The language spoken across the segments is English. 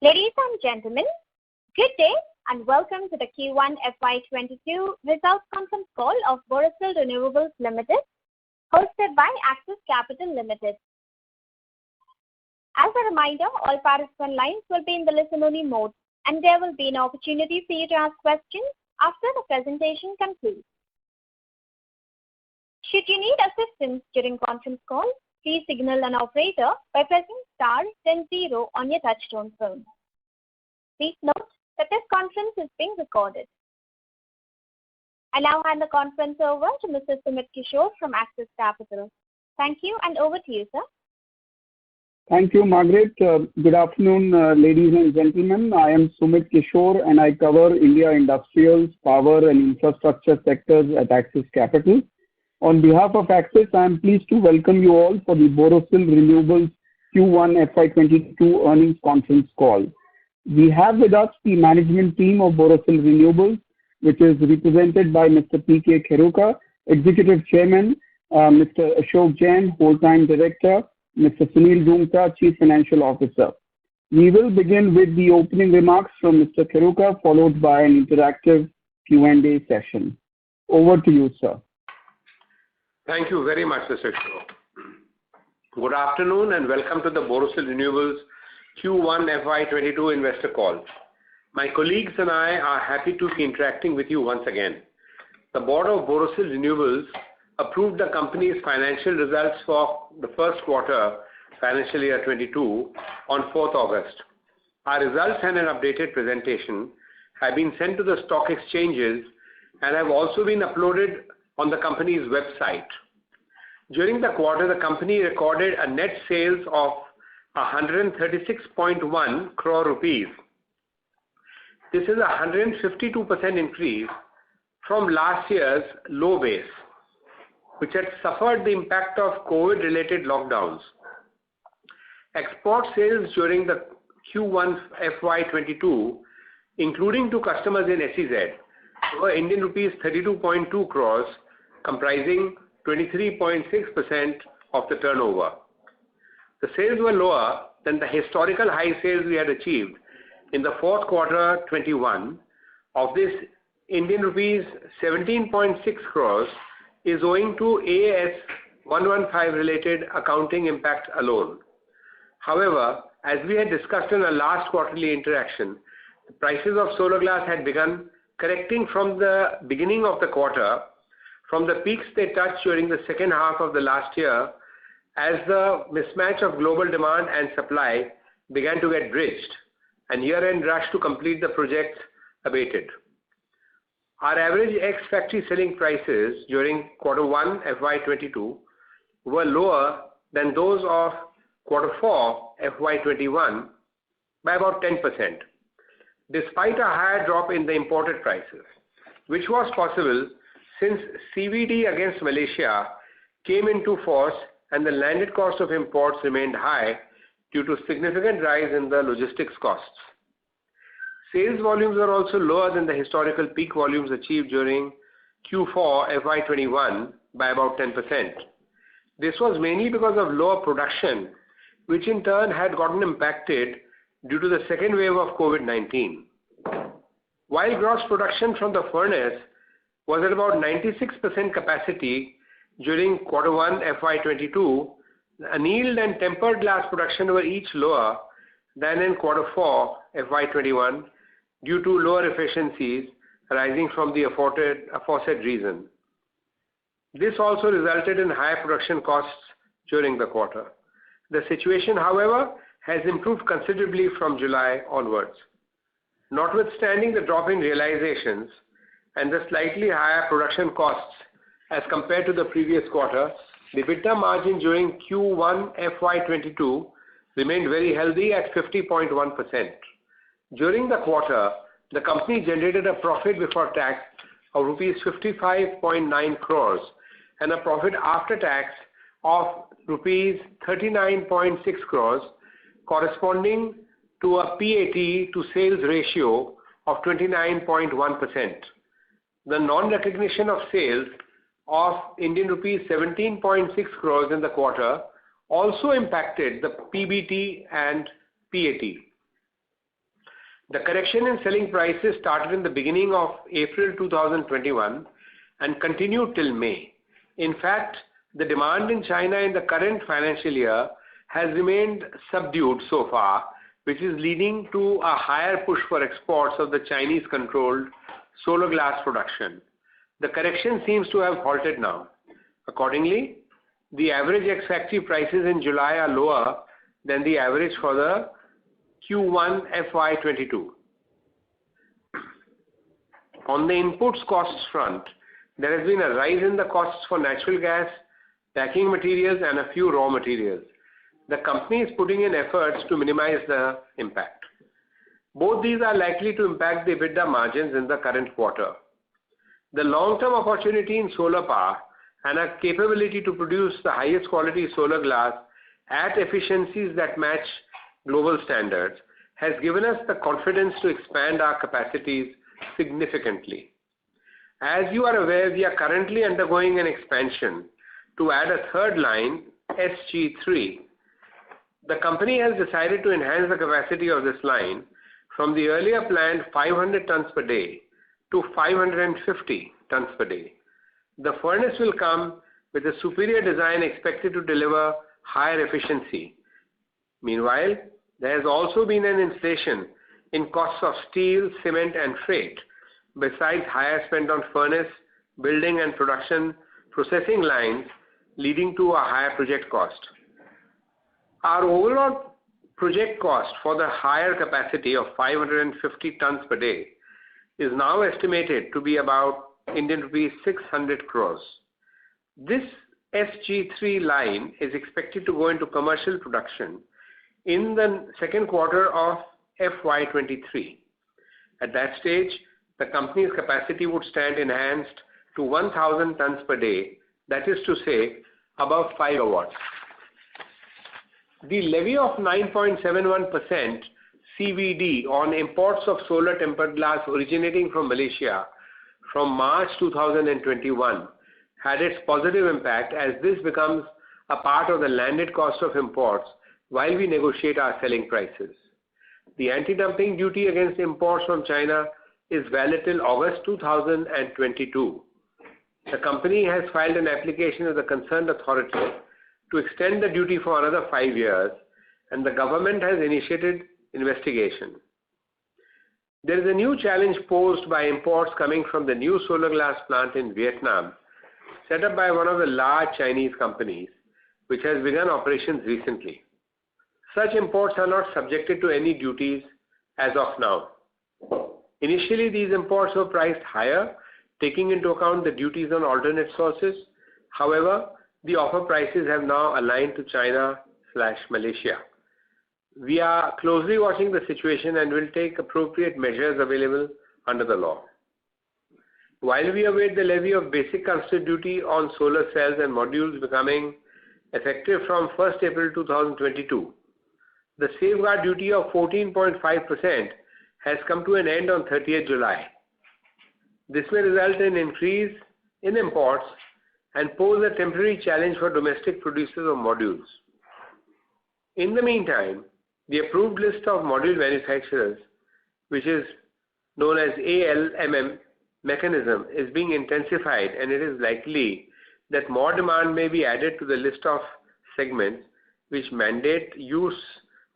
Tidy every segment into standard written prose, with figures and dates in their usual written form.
Ladies and gentlemen, good day and welcome to the Q1 FY22 results conference call of Borosil Renewables Limited, hosted by Axis Capital Limited. As a reminder, all participant lines will be in the listen-only mode, and there will be an opportunity for you to ask questions after the presentation concludes. Should you need assistance during conference call, please signal an operator by pressing star then 0 on your touchtone phone. Please note that this conference is being recorded. I now hand the conference over to Mr. Sumit Kishore from Axis Capital. Thank you, and over to you, sir. Thank you, Margaret. Good afternoon, ladies and gentlemen. I am Sumit Kishore and I cover India industrials, power and infrastructure sectors at Axis Capital. On behalf of Axis, I am pleased to welcome you all for the Borosil Renewables Q1 FY22 earnings conference call. We have with us the management team of Borosil Renewables, which is represented by Mr. P.K. Kheruka, Executive Chairman, Mr. Ashok Jain, Whole-Time Director, Mr. Sunil Roongta, Chief Financial Officer. We will begin with the opening remarks from Mr. Kheruka, followed by an interactive Q&A session. Over to you, sir. Thank you very much, Mr. Kishore. Good afternoon and welcome to the Borosil Renewables Q1 FY22 investor call. My colleagues and I are happy to be interacting with you once again. The board of Borosil Renewables approved the company's financial results for the first quarter financial year 22 on 4th August. Our results and an updated presentation have been sent to the stock exchanges and have also been uploaded on the company's website. During the quarter, the company recorded a net sales of 136.1 crore rupees. This is a 152% increase from last year's low base, which had suffered the impact of COVID-related lockdowns. Export sales during the Q1 FY22, including to customers in SEZ, were Indian rupees 32.2 crores, comprising 23.6% of the turnover. The sales were lower than the historical high sales we had achieved in the fourth quarter 21. Of this, Indian rupees 17.6 crores is owing to AS 115 related accounting impact alone. However, as we had discussed in our last quarterly interaction, the prices of solar glass had begun correcting from the beginning of the quarter, from the peaks they touched during the second half of the last year, as the mismatch of global demand and supply began to get bridged and year-end rush to complete the projects abated. Our average ex-factory selling prices during Q1 FY22 were lower than those of Q4 FY21 by about 10%, despite a higher drop in the imported prices, which was possible since CVD against Malaysia came into force and the landed cost of imports remained high due to significant rise in the logistics costs. Sales volumes are also lower than the historical peak volumes achieved during Q4 FY21 by about 10%. This was mainly because of lower production, which in turn had gotten impacted due to the second wave of COVID-19. While gross production from the furnace was at about 96% capacity during Q1 FY22, annealed and tempered glass production were each lower than in Q4 FY21 due to lower efficiencies arising from the aforesaid reason. This also resulted in higher production costs during the quarter. The situation, however, has improved considerably from July onwards. Notwithstanding the drop in realizations and the slightly higher production costs as compared to the previous quarter, the EBITDA margin during Q1 FY22 remained very healthy at 50.1%. During the quarter, the company generated a profit before tax of rupees 55.9 crores and a profit after tax of rupees 39.6 crores, corresponding to a PAT to sales ratio of 29.1%. The non-recognition of sales of Indian rupees 17.6 crores in the quarter also impacted the PBT and PAT. The correction in selling prices started in the beginning of April 2021 and continued till May. In fact, the demand in China in the current financial year has remained subdued so far, which is leading to a higher push for exports of the Chinese-controlled solar glass production. The correction seems to have halted now. Accordingly, the average ex-factory prices in July are lower than the average for the Q1 FY22. On the inputs costs front, there has been a rise in the costs for natural gas, packing materials, and a few raw materials. The company is putting in efforts to minimize the impact. Both these are likely to impact the EBITDA margins in the current quarter. The long-term opportunity in solar power and our capability to produce the highest quality solar glass at efficiencies that match global standards has given us the confidence to expand our capacities significantly. As you are aware, we are currently undergoing an expansion to add a third line, SG3. The company has decided to enhance the capacity of this line from the earlier planned 500 tons per day to 550 tons per day. The furnace will come with a superior design expected to deliver higher efficiency. Meanwhile, there has also been an inflation in costs of steel, cement, and freight, besides higher spend on furnace, building, and processing lines, leading to a higher project cost. Our overall project cost for the higher capacity of 550 tons per day is now estimated to be about Indian rupees 600 crores. This SG3 line is expected to go into commercial production in the second quarter of FY23. At that stage, the company's capacity would stand enhanced to 1,000 tons per day, that is to say, above 5 gigawatts. The levy of 9.71% CVD on imports of solar tempered glass originating from Malaysia from March 2021 had its positive impact, as this becomes a part of the landed cost of imports while we negotiate our selling prices. The anti-dumping duty against imports from China is valid till August 2022. The company has filed an application with the concerned authority to extend the duty for another 5 years, and the government has initiated investigation. There is a new challenge posed by imports coming from the new solar glass plant in Vietnam, set up by one of the large Chinese companies, which has begun operations recently. Such imports are not subjected to any duties as of now. Initially, these imports were priced higher, taking into account the duties on alternate sources. However, the offer prices have now aligned to China/Malaysia. We are closely watching the situation and will take appropriate measures available under the law. While we await the levy of basic customs duty on solar cells and modules becoming effective from 1st April 2022, the safeguard duty of 14.5% has come to an end on 30th July. This may result in increase in imports and pose a temporary challenge for domestic producers of modules. In the meantime, the approved list of module manufacturers, which is known as ALMM mechanism, is being intensified, and it is likely that more demand may be added to the list of segments which mandate use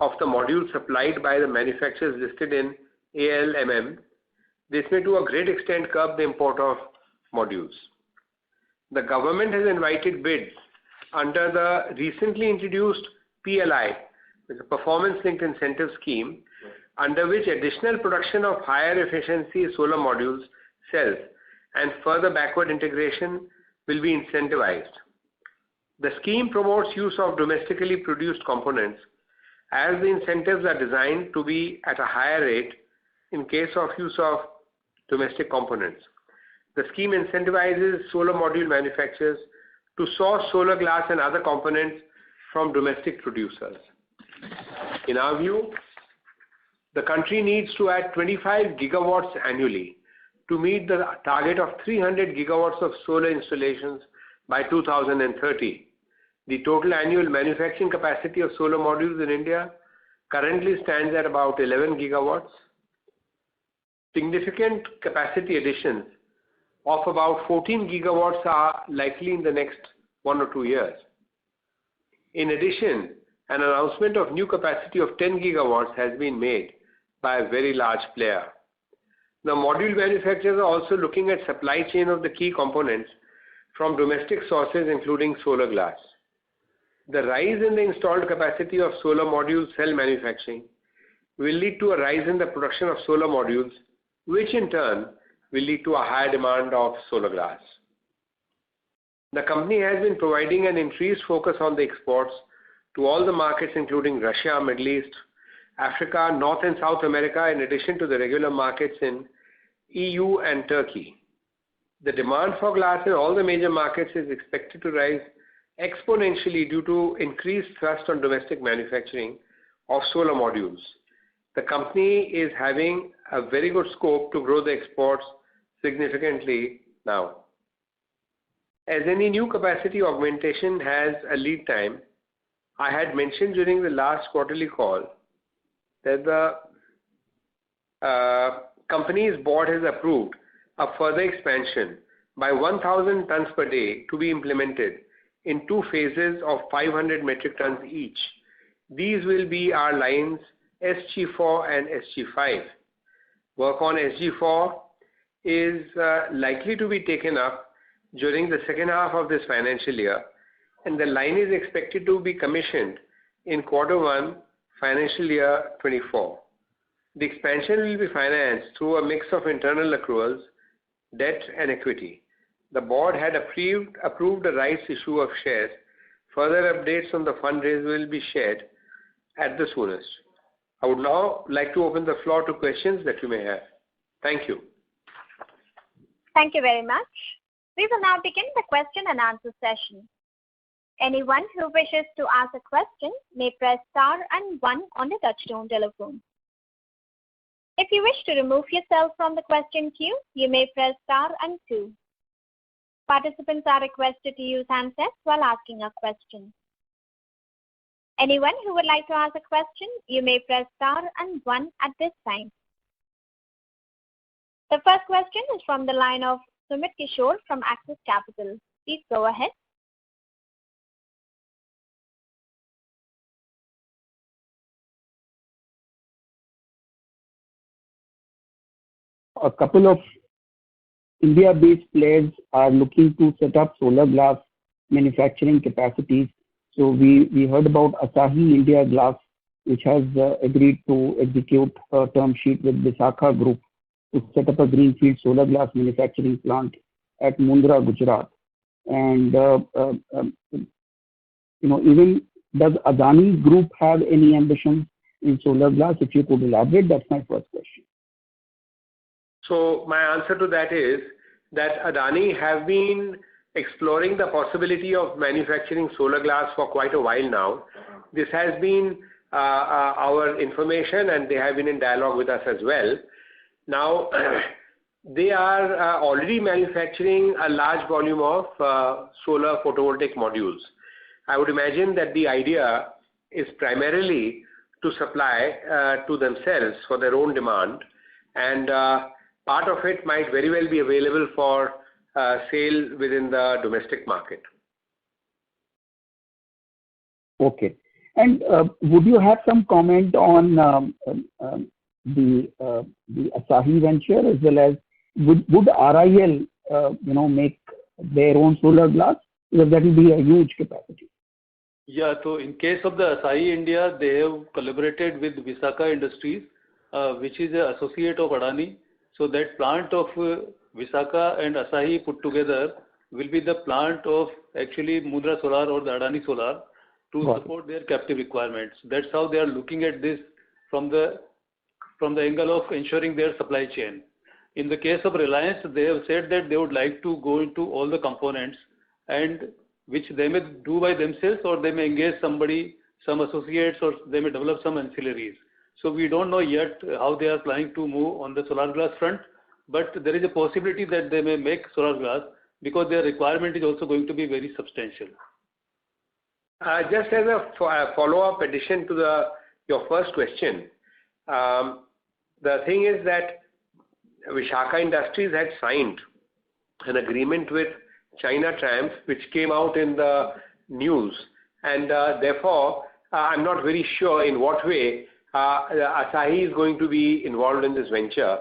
of the modules supplied by the manufacturers listed in ALMM. This may to a great extent curb the import of modules. The government has invited bids under the recently introduced PLI, which is a performance-linked incentive scheme, under which additional production of higher efficiency solar modules, cells, and further backward integration will be incentivized. The scheme promotes use of domestically produced components, as the incentives are designed to be at a higher rate in case of use of domestic components. The scheme incentivizes solar module manufacturers to source solar glass and other components from domestic producers. In our view, the country needs to add 25 gigawatts annually to meet the target of 300 gigawatts of solar installations by 2030. The total annual manufacturing capacity of solar modules in India currently stands at about 11 gigawatts. significant capacity additions of about 14 gigawatts are likely in the next 1 or 2 years. In addition, an announcement of new capacity of 10 gigawatts has been made by a very large player. The module manufacturers are also looking at supply chain of the key components from domestic sources, including solar glass. The rise in the installed capacity of solar module cell manufacturing will lead to a rise in the production of solar modules, which in turn will lead to a higher demand of solar glass. The company has been providing an increased focus on the exports to all the markets, including Russia, Middle East, Africa, North and South America, in addition to the regular markets in EU and Turkey. The demand for glass in all the major markets is expected to rise exponentially due to increased thrust on domestic manufacturing of solar modules. The company is having a very good scope to grow the exports significantly now. As any new capacity augmentation has a lead time, I had mentioned during the last quarterly call that the company's board has approved a further expansion by 1,000 tons per day to be implemented in 2 phases of 500 metric tons each. These will be our lines SG4 and SG5. Work on SG4 is likely to be taken up during the second half of this financial year, and the line is expected to be commissioned in Q1 financial year 24. The expansion will be financed through a mix of internal accruals, debt and equity. The board had approved a rights issue of shares. Further updates on the fundraise will be shared at the soonest. I would now like to open the floor to questions that you may have. Thank you. Thank you very much. We will now begin the question and answer session. Anyone who wishes to ask a question may press star and 1 on the touchtone telephone. If you wish to remove yourself from the question queue, you may press star and 2. Participants are requested to use handsets while asking a question. Anyone who would like to ask a question, you may press star and 1 at this time. The first question is from the line of Sumit Kishore from Axis Capital. Please go ahead. A couple of India-based players are looking to set up solar glass manufacturing capacities. So we heard about Asahi India Glass, which has agreed to execute a term sheet with Visakha Group to set up a greenfield solar glass manufacturing plant at Mundra, Gujarat. And even does Adani Group have any ambitions in solar glass? If you could elaborate, that's my first question. So my answer to that is that Adani have been exploring the possibility of manufacturing solar glass for quite a while now. This has been our information, and they have been in dialogue with us as well. Now, they are already manufacturing a large volume of solar photovoltaic modules. I would imagine that the idea is primarily to supply to themselves for their own demand, and part of it might very well be available for sale within the domestic market. Okay. And would you have some comment on the Asahi venture, as well as would RIL make their own solar glass? Because that will be a huge capacity. Yeah, so in case of the Asahi India, they have collaborated with Visakha Industries, which is an associate of Adani. So that plant of Visakha and Asahi put together will be the plant of actually Mundra Solar or the Adani Solar to support their captive requirements. That's how they are looking at this from the angle of ensuring their supply chain. In the case of Reliance, they have said that they would like to go into all the components, and which they may do by themselves, or they may engage somebody, some associates, or they may develop some ancillaries. So we don't know yet how they are planning to move on the solar glass front, but there is a possibility that they may make solar glass because their requirement is also going to be very substantial. Just as a follow-up addition to your first question, the thing is that Vishakha Industries had signed an agreement with China Trams, which came out in the news, and therefore I'm not very sure in what way Asahi is going to be involved in this venture.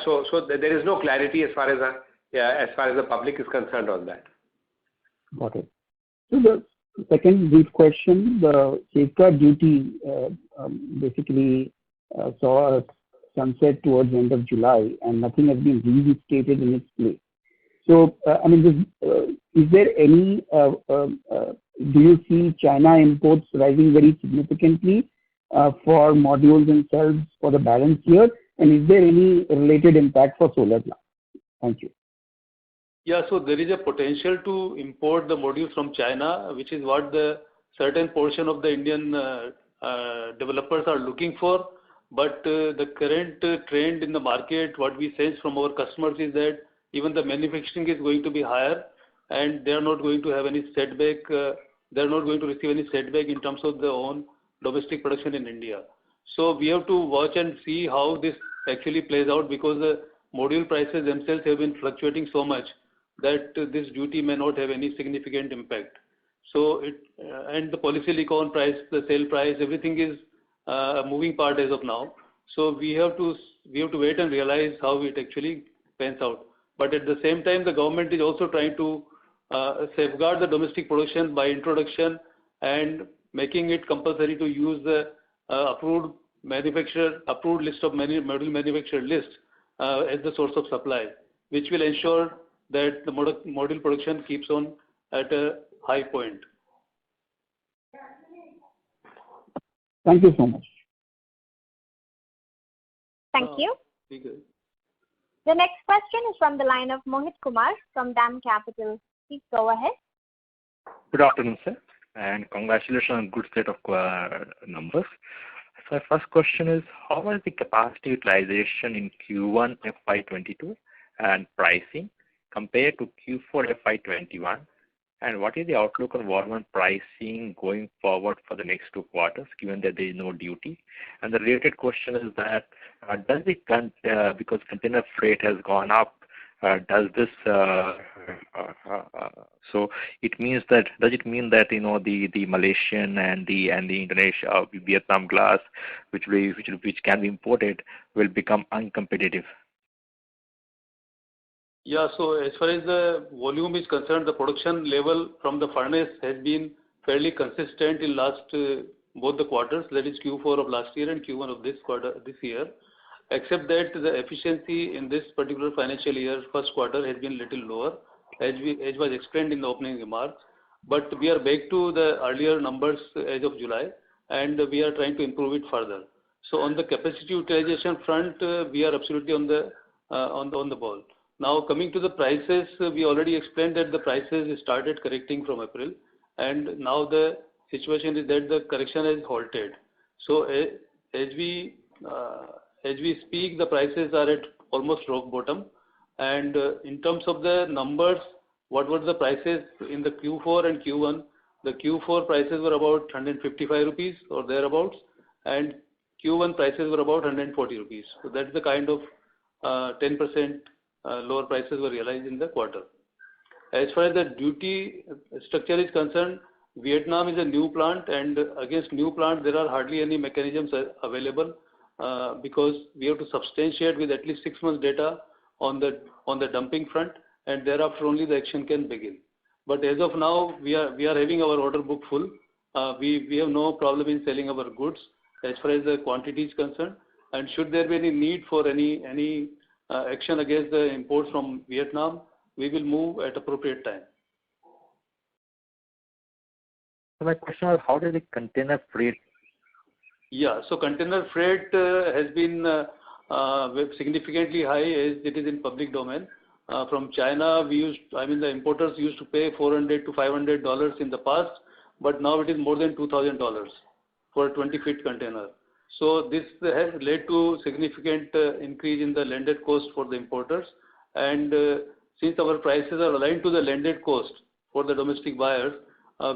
So there is no clarity as far as the public is concerned on that. Got it. So the second brief question, the safeguard duty basically saw a sunset towards the end of July, and nothing has been reinstated in its place. So, is there any, do you see China imports rising very significantly for modules and cells for the balance year? And is there any related impact for solar plants? Thank you. Yeah, so there is a potential to import the modules from China, which is what the certain portion of the Indian developers are looking for. But the current trend in the market, what we sense from our customers is that even the manufacturing is going to be higher, and they are not going to have any setback. They are not going to receive any setback in terms of their own domestic production in India. So we have to watch and see how this actually plays out, because the module prices themselves have been fluctuating so much that this duty may not have any significant impact. So and the polysilicon price, the sale price, everything is a moving part as of now. So we have to wait and realize how it actually pans out. But at the same time, the government is also trying to safeguard the domestic production by introduction and making it compulsory to use the approved list of module manufacturer list as the source of supply, which will ensure that the module production keeps on at a high point. Thank you so much. Thank you. The next question is from the line of Mohit Kumar from DAM Capital. Please go ahead. Good afternoon, sir, and congratulations on a good set of numbers. So my first question is, how was the capacity utilization in Q1 FY22 and pricing compared to Q4 FY21? And what is the outlook on volume pricing going forward for the next 2 quarters, given that there is no duty? And the related question is that because container freight has gone up, does it mean that the Malaysian and the Indonesia, Vietnam glass, which can be imported, will become uncompetitive? Yeah, so as far as the volume is concerned, the production level from the furnace has been fairly consistent in last both the quarters, that is Q4 of last year and Q1 of this year, except that the efficiency in this particular financial year, first quarter, has been little lower, as was explained in the opening remarks. But we are back to the earlier numbers as of July, and we are trying to improve it further. So on the capacity utilization front, we are absolutely on the ball. Now coming to the prices, we already explained that the prices started correcting from April, and now the situation is that the correction has halted. So as we speak, the prices are at almost rock bottom. And in terms of the numbers, what were the prices in the Q4 and Q1? The Q4 prices were about 155 rupees or thereabouts, and Q1 prices were about 140 rupees. So that's the kind of 10% lower prices were realized in the quarter. As far as the duty structure is concerned, Vietnam is a new plant, and against new plant there are hardly any mechanisms available because we have to substantiate with at least 6 months data on the dumping front, and thereafter only the action can begin. But as of now, we are having our order book full. We have no problem in selling our goods as far as the quantity is concerned. And should there be any need for any action against the imports from Vietnam, we will move at appropriate time. So my question was, how does the container freight? Yeah, so container freight has been significantly high, as it is in public domain. From China, the importers used to pay $400 to $500 in the past, but now it is more than $2,000 for a 20-feet container. So this has led to significant increase in the landed cost for the importers. And since our prices are aligned to the landed cost for the domestic buyers,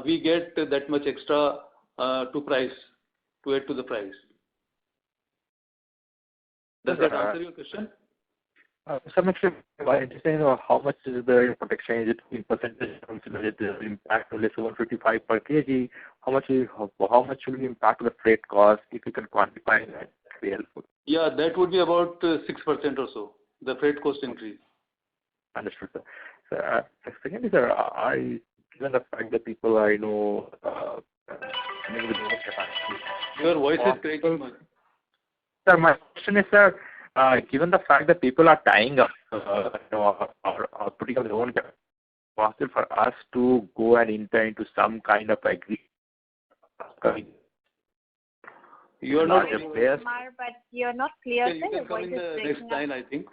we get that much extra to add to the price. Does that answer your question? So I'm actually interested in how much is the protection? Is it in percentage terms? Is it the impact of let's say 155 per kg? How much will the impact of the freight cost? If you can quantify that, that'd be helpful. Yeah, that would be about 6% or so, the freight cost increase. Understood, sir. So, secondly, sir, given the fact that people I know coming with no capacity. Your voice is breaking. Sir, my question is, sir, given the fact that people are tying up, or putting up their own capacity, possible for us to go and enter into some kind of agreement? You are not Kumar, but you're not clear. You can come in the next line, I think.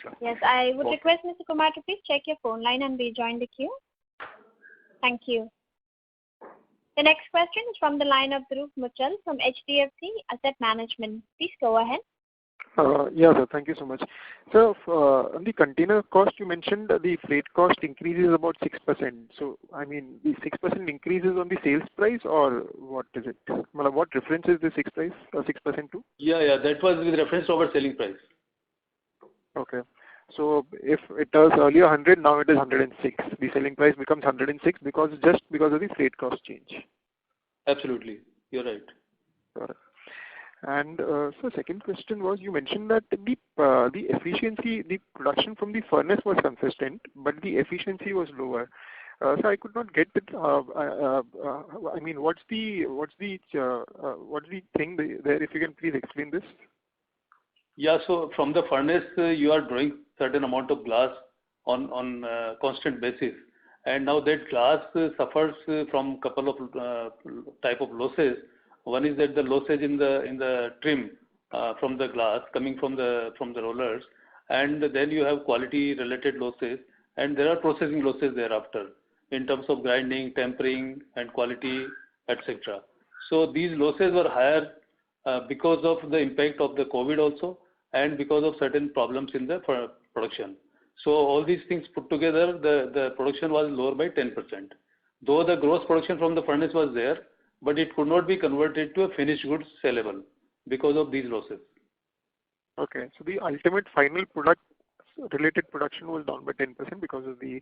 Sure. Yes, I would request Mr. Kumar to please check your phone line and rejoin the queue. Thank you. The next question is from the line of Dhruv Muchal from HDFC Asset Management. Please go ahead. Yeah, sir. Thank you so much. So, on the container cost, you mentioned the freight cost increases about 6%. So, I mean, the 6% increase is on the sales price, or what is it? Well, what reference is the 6% to? Yeah, that was with reference to our selling price. Okay. So, if it was earlier 100, now it is 106. The selling price becomes 106 because of the freight cost change. Absolutely. You're right. Got it. And so second question was, you mentioned that the efficiency, the production from the furnace was consistent, but the efficiency was lower. So I could not get it. I mean, what's the thing there? If you can please explain this. Yeah. So from the furnace, you are drawing certain amount of glass on constant basis, and now that glass suffers from couple of type of losses. One is that the losses in the trim from the glass coming from the rollers, and then you have quality related losses, and there are processing losses thereafter in terms of grinding, tempering, and quality, etc. So these losses were higher because of the impact of the COVID also, and because of certain problems in the production. So all these things put together, the production was lower by 10%. Though the gross production from the furnace was there, but it could not be converted to a finished goods sellable because of these losses. Okay, so the ultimate final product related production was down by 10% because of these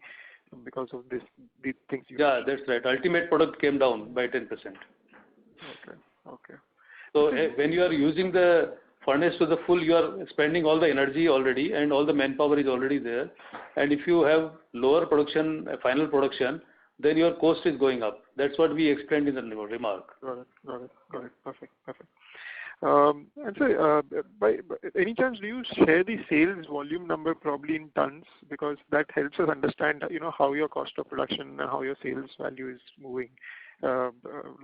things. Yeah, that's right. Ultimate product came down by 10%. Okay. So when you are using the furnace to the full, you are spending all the energy already, and all the manpower is already there. And if you have lower production, final production, then your cost is going up. That's what we explained in the remark. Got it. Perfect. And so, by any chance, do you share the sales volume number probably in tons? Because that helps us understand, how your cost of production and how your sales value is moving. A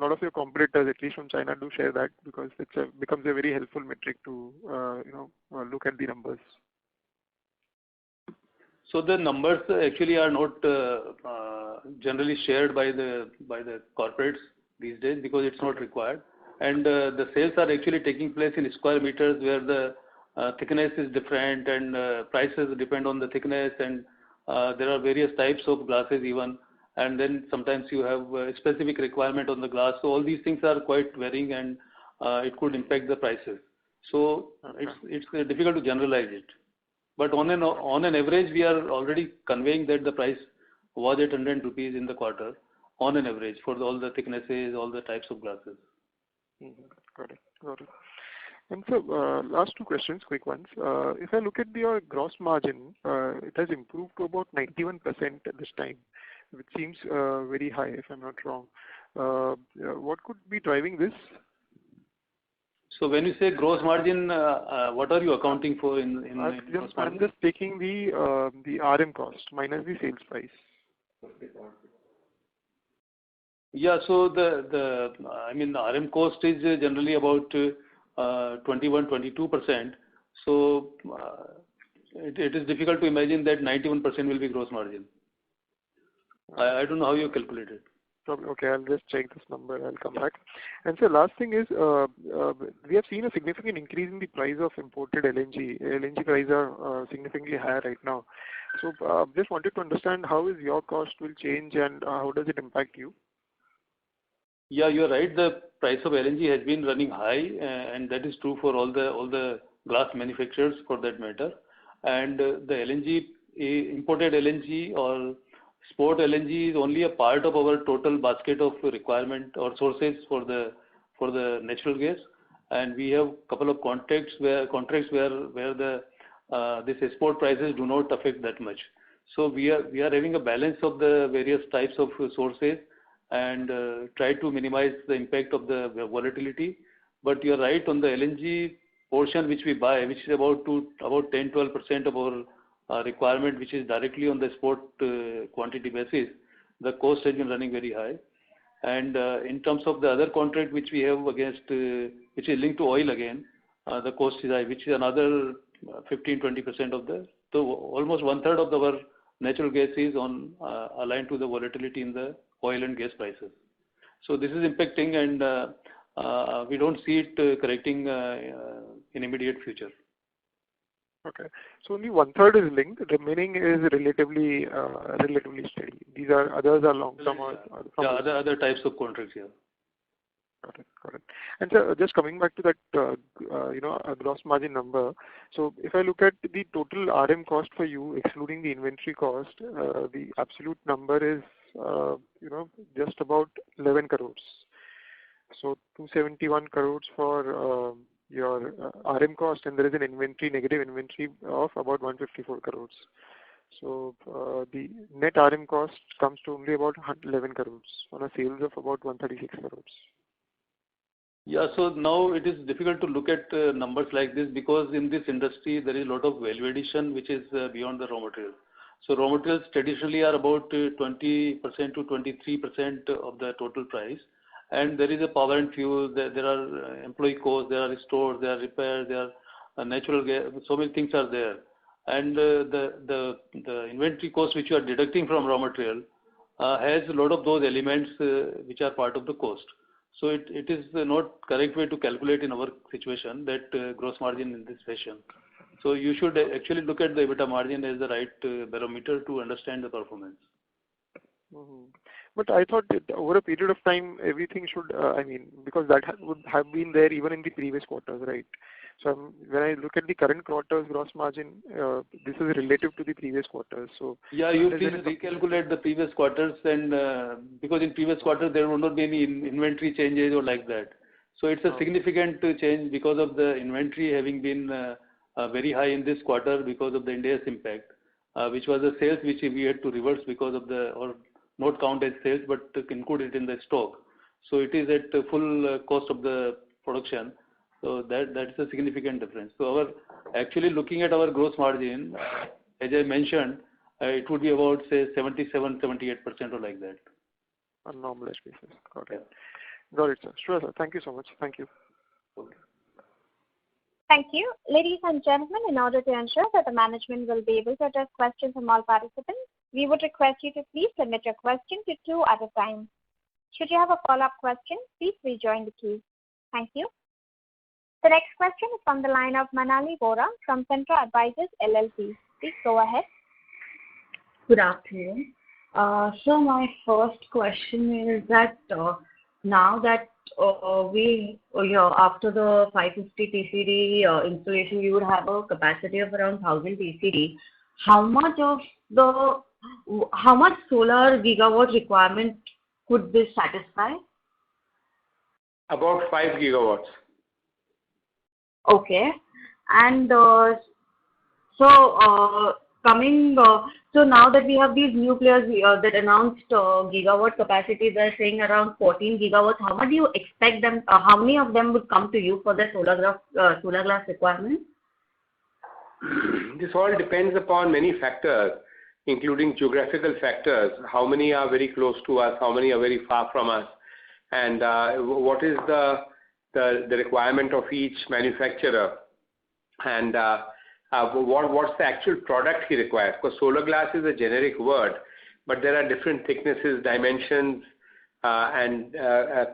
lot of your competitors, at least from China, do share that because it becomes a very helpful metric to, look at the numbers. So the numbers actually are not generally shared by the corporates these days because it's not required, and the sales are actually taking place in square meters where the thickness is different and prices depend on the thickness, and there are various types of glasses even, and then sometimes you have a specific requirement on the glass. So all these things are quite varying, and it could impact the prices. So it's difficult to generalize it. But on an average, we are already conveying that the price was at 100 rupees in the quarter, on an average, for all the thicknesses, all the types of glasses. Got it. And so, last two questions, quick ones. If I look at your gross margin, it has improved to about 91% at this time, which seems very high, if I'm not wrong. What could be driving this? So when you say gross margin, what are you accounting for in gross margin? I'm just taking the RM cost minus the sales price. Yeah, so the RM cost is generally about 21-22%. So it is difficult to imagine that 91% will be gross margin. I don't know how you calculate it. Okay, I'll just check this number. I'll come back. And so last thing is, we have seen a significant increase in the price of imported LNG. LNG prices are significantly higher right now. So just wanted to understand how is your cost will change and how does it impact you? Yeah, you're right. The price of LNG has been running high, and that is true for all the glass manufacturers for that matter. and the LNG, imported LNG or sport LNG is only a part of our total basket of requirement or sources for the natural gas, and we have a couple of contracts where the this export prices do not affect that much. So we are having a balance of the various types of sources and try to minimize the impact of the volatility. But you are right on the LNG portion which we buy, which is about 10-12% of our requirement, which is directly on the spot quantity basis. The cost has been running very high. And in terms of the other contract which we have against, which is linked to oil again, the cost is high, which is another 15-20% of the. So almost 1/3 of our natural gas is aligned to the volatility in the oil and gas prices. So this is impacting, and we don't see it correcting in immediate future. Okay. So only 1/3 is linked. The remaining is relatively steady. These are others are long term or other types of contracts here. Got it. And so just coming back to that, gross margin number. So if I look at the total RM cost for you, excluding the inventory cost, the absolute number is, just about 11 crores. So 271 crores for your RM cost, and there is an negative inventory of about 154 crores. So the net RM cost comes to only about 11 crores on a sales of about 136 crores. Yeah, so now it is difficult to look at numbers like this because in this industry there is a lot of value addition which is beyond the raw material. So raw materials traditionally are about 20% to 23% of the total price, and there is a power and fuel, there are employee costs, there are stores, there are repairs, there are natural gas, so many things are there. And the inventory cost which you are deducting from raw material has a lot of those elements which are part of the cost. So it is not correct way to calculate in our situation that gross margin in this fashion. So you should actually look at the EBITDA margin as the right barometer to understand the performance. Mm-hmm. But I thought that over a period of time, everything should, because that would have been there even in the previous quarters, right? So when I look at the current quarter's gross margin, this is relative to the previous quarters. So yeah, you please recalculate the previous quarters, and because in previous quarters there will not be any inventory changes or like that. So it's a significant change because of the inventory having been very high in this quarter because of the Ind AS impact, which was the sales which we had to reverse because of or not count as sales but include it in the stock. So it is at full cost of the production. So that's a significant difference. So actually looking at our gross margin, as I mentioned, it would be about say 77-78% or like that. On normalized basis. Got it. Got it, sir. Sure, sir. Thank you so much. Thank you. Okay. Thank you. Ladies and gentlemen, in order to ensure that the management will be able to address questions from all participants, we would request you to please limit your question to 2 at a time. Should you have a follow-up question, please rejoin the queue. Thank you. The next question is from the line of Manali Vora from Centra Advisors LLP. Please go ahead. Good afternoon. So my first question is that now that after the 550 TCD installation, you would have a capacity of around 1000 TCD. How much solar gigawatt requirement could this satisfy? About 5 gigawatts. Okay, and so now that we have these new players that announced gigawatt capacity, they're saying around 14 gigawatts. How much do you expect them? How many of them would come to you for the solar glass requirement? This all depends upon many factors, including geographical factors. How many are very close to us? How many are very far from us? And what is the requirement of each manufacturer? And what's the actual product he requires? Because solar glass is a generic word, but there are different thicknesses, dimensions, and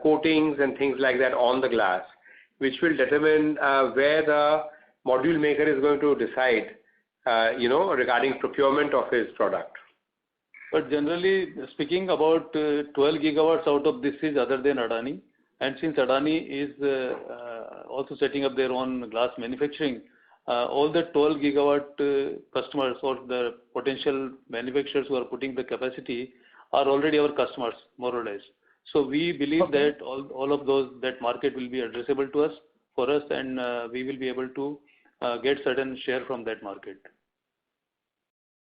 coatings and things like that on the glass, which will determine where the module maker is going to decide, regarding procurement of his product. But generally speaking, about 12 gigawatts out of this is other than Adani. And since Adani is also setting up their own glass manufacturing, all the 12 gigawatt customers or the potential manufacturers who are putting the capacity are already our customers, more or less. So we believe that all of those, that market will be addressable to us, for us, and we will be able to get certain share from that market.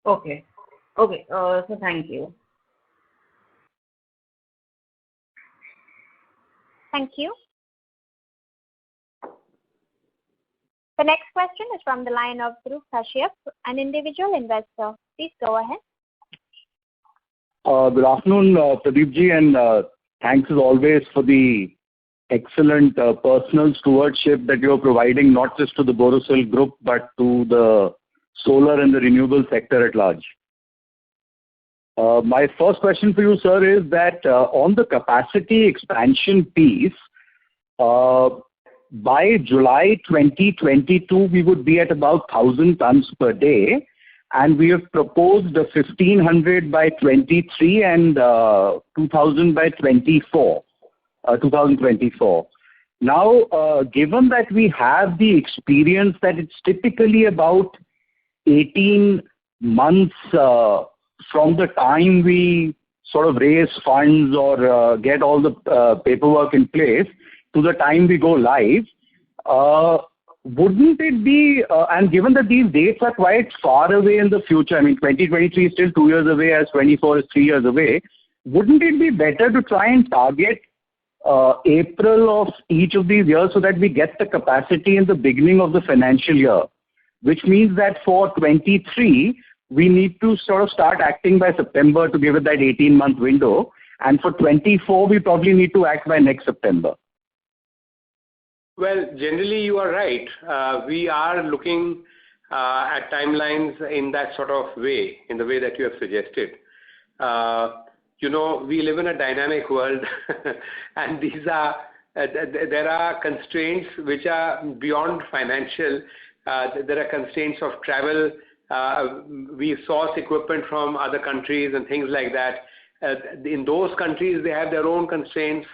Okay. Okay. So thank you. Thank you. The next question is from the line of Dhruv Kashyap, an individual investor. Please go ahead. Good afternoon, Pradeep ji, and thanks as always for the excellent personal stewardship that you are providing, not just to the Borosil Group, but to the solar and the renewable sector at large. My first question for you, sir, is that on the capacity expansion piece, by July 2022, we would be at about 1,000 tons per day, and we have proposed 1,500 by 23 and 2,000 by 2024. Now, given that we have the experience that it's typically about 18 months from the time we sort of raise funds or get all the paperwork in place to the time we go live, wouldn't it be, and given that these dates are quite far away in the future, I mean 2023 is still 2 years away, as 24 is 3 years away, wouldn't it be better to try and target April of each of these years so that we get the capacity in the beginning of the financial year? Which means that for 23, we need to sort of start acting by September to give it that 18-month window. And for 24, we probably need to act by next September. Well, generally you are right. We are looking at timelines in that sort of way, in the way that you have suggested. We live in a dynamic world and there are constraints which are beyond financial. There are constraints of travel. We source equipment from other countries and things like that. In those countries, they have their own constraints.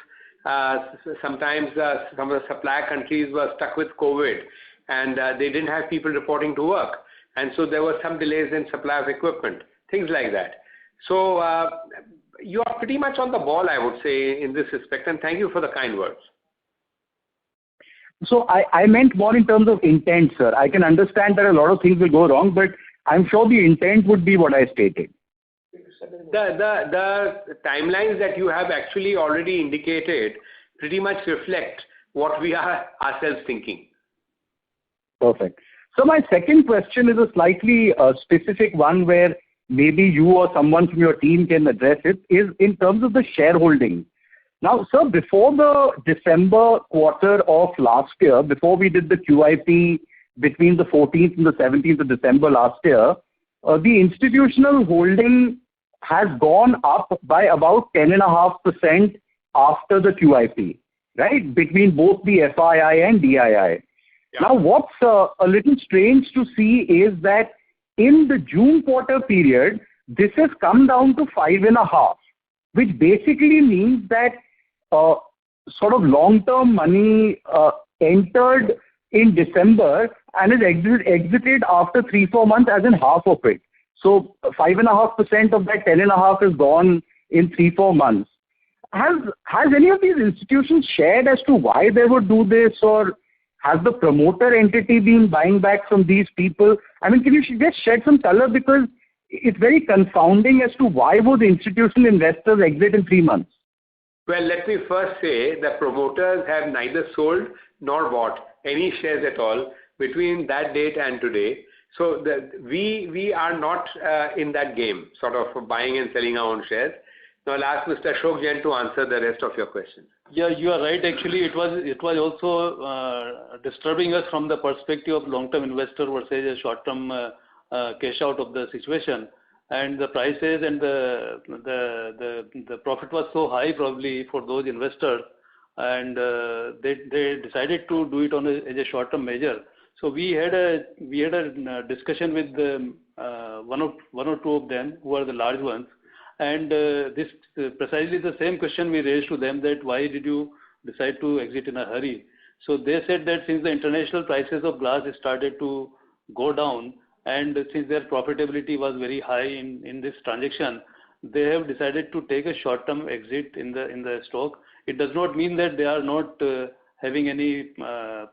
Sometimes some of the supply countries were stuck with COVID and they didn't have people reporting to work. And so there were some delays in supply of equipment, things like that. So you are pretty much on the ball, I would say, in this respect. And thank you for the kind words. So I meant more in terms of intent, sir. I can understand that a lot of things will go wrong, but I'm sure the intent would be what I stated. The timelines that you have actually already indicated pretty much reflect what we are ourselves thinking. Perfect. So my second question is a slightly specific one where maybe you or someone from your team can address it, is in terms of the shareholding. Now, sir, before the December quarter of last year, before we did the QIP between the 14th and the 17th of December last year, the institutional holding has gone up by about 10.5% after the QIP, right? Between both the FII and DII. Yeah. Now, what's a little strange to see is that in the June quarter period, this has come down to 5.5%, which basically means that sort of long-term money entered in December and is exited after 3-4 months, as in half of it. So 5.5% of that 10.5% is gone in 3-4 months. Has any of these institutions shared as to why they would do this, or has the promoter entity been buying back from these people? I mean, can you just shed some color, because it's very confounding as to why would institutional investors exit in 3 months? Well, let me first say that promoters have neither sold nor bought any shares at all between that date and today. So we are not in that game, sort of buying and selling our own shares. Now I'll ask Mr. Ashok Jain to answer the rest of your questions. Yeah, you are right. Actually, it was also disturbing us from the perspective of long-term investor versus a short-term cash out of the situation. And the prices and the profit was so high probably for those investors, and they decided to do it as a short-term measure. So we had a discussion with one or two of them who are the large ones, and this precisely the same question we raised to them, that why did you decide to exit in a hurry? So they said that since the international prices of glass started to go down, and since their profitability was very high in this transaction, they have decided to take a short-term exit in the stock. It does not mean that they are not having any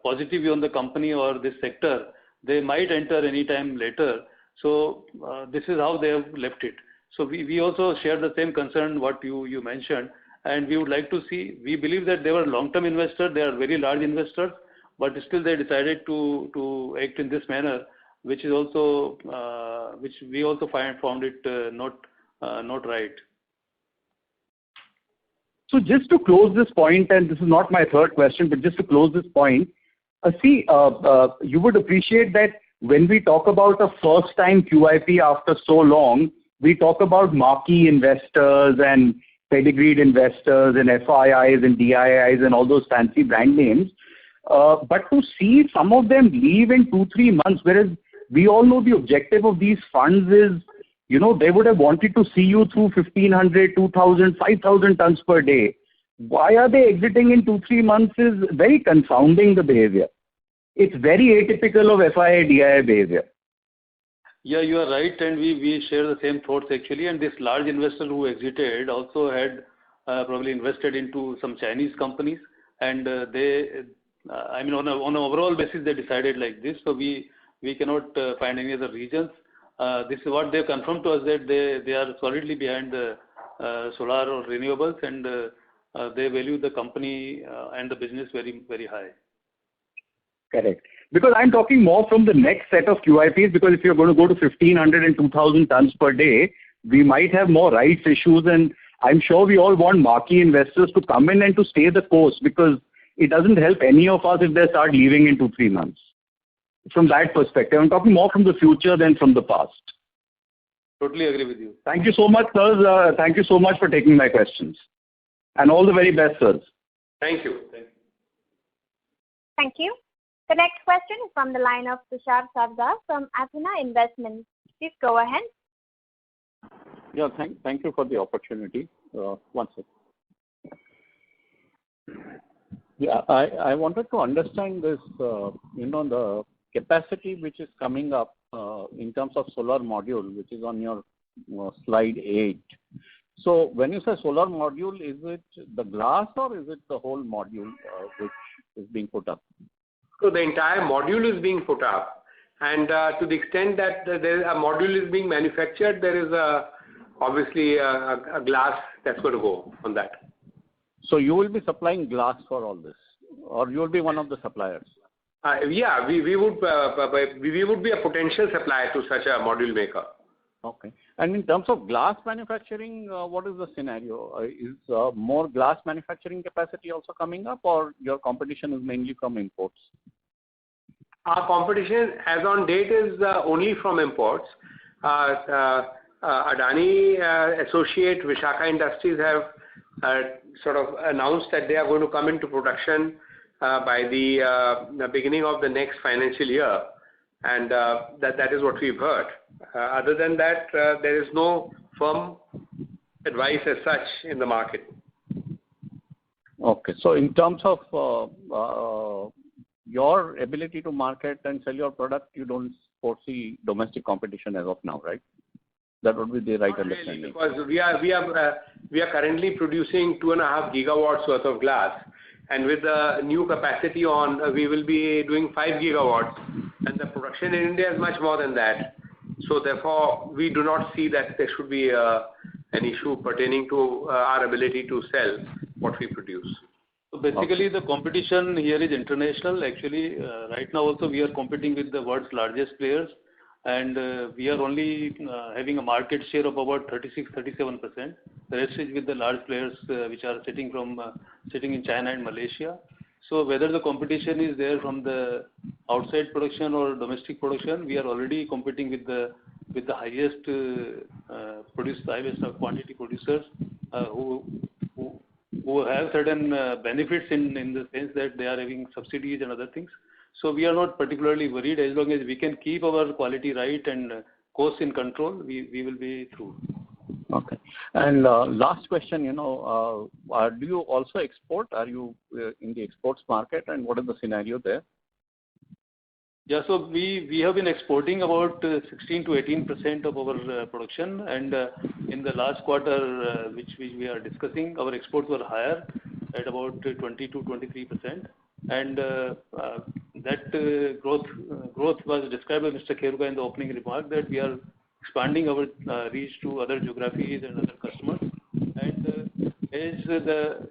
positive view on the company or this sector. They might enter any time later. So this is how they have left it. So we also share the same concern what you mentioned, and we would like to see. We believe that they were long-term investors. They are very large investors, but still they decided to act in this manner, which is also which we also found it not right. So just to close this point, and this is not my third question, but just to close this point, you would appreciate that when we talk about a first-time QIP after so long, we talk about marquee investors and pedigreed investors and FIIs and DIIs and all those fancy brand names. But to see some of them leave in 2-3 months, whereas we all know the objective of these funds is, they would have wanted to see you through 1,500, 2,000, 5,000 tons per day. Why are they exiting in 2-3 months is very confounding, the behavior. It's very atypical of FII, DII behavior. Yeah, you are right, and we share the same thoughts actually. And this large investor who exited also had probably invested into some Chinese companies, and they, on an overall basis, they decided like this. So we cannot find any other reasons. This is what they confirmed to us, that they are solidly behind the solar or renewables, and they value the company and the business very, very high. Correct. Because I'm talking more from the next set of QIPs, because if you're going to go to 1,500 and 2,000 tons per day, we might have more rights issues, and I'm sure we all want marquee investors to come in and to stay the course, because it doesn't help any of us if they start leaving in 2-3 months. From that perspective, I'm talking more from the future than from the past. Totally agree with you. Thank you so much, sirs. Thank you so much for taking my questions. And all the very best, sirs. Thank you. Thank you. The next question is from the line of Tushar Sarda from Athena Investments. Please go ahead. Yeah, thank you for the opportunity. One second. Yeah, I wanted to understand this, the capacity which is coming up in terms of solar module, which is on your slide 8. So when you say solar module, is it the glass or is it the whole module which is being put up? So the entire module is being put up, and to the extent that a module is being manufactured, there is obviously a glass that's going to go on that. So you will be supplying glass for all this, or you will be one of the suppliers? Yeah, we would be a potential supplier to such a module maker. Okay. And in terms of glass manufacturing, what is the scenario? Is more glass manufacturing capacity also coming up, or your competition is mainly from imports? Our competition as on date is only from imports. Adani associate Vishakha Industries have sort of announced that they are going to come into production by the beginning of the next financial year, and that is what we've heard. Other than that, there is no firm advice as such in the market. Okay. So in terms of your ability to market and sell your product, you don't foresee domestic competition as of now, right? That would be the right understanding. Because we are currently producing 2.5 gigawatts worth of glass, and with the new capacity on, we will be doing 5 gigawatts, and the production in India is much more than that. So therefore, we do not see that there should be an issue pertaining to our ability to sell what we produce. So basically, the competition here is international. Actually, right now also we are competing with the world's largest players, and we are only having a market share of about 36-37%. The rest is with the large players which are sitting in China and Malaysia. So whether the competition is there from the outside production or domestic production, we are already competing with the highest highest quantity producers who have certain benefits in the sense that they are having subsidies and other things. So we are not particularly worried. As long as we can keep our quality right and cost in control, we will be through. Okay. And last question, do you also export? Are you in the exports market, and what is the scenario there? Yeah, so we have been exporting about 16 to 18% of our production, and in the last quarter, which we are discussing, our exports were higher at about 20 to 23%, and that growth was described by Mr. Kheruka in the opening remark that we are expanding our reach to other geographies and other customers, and as the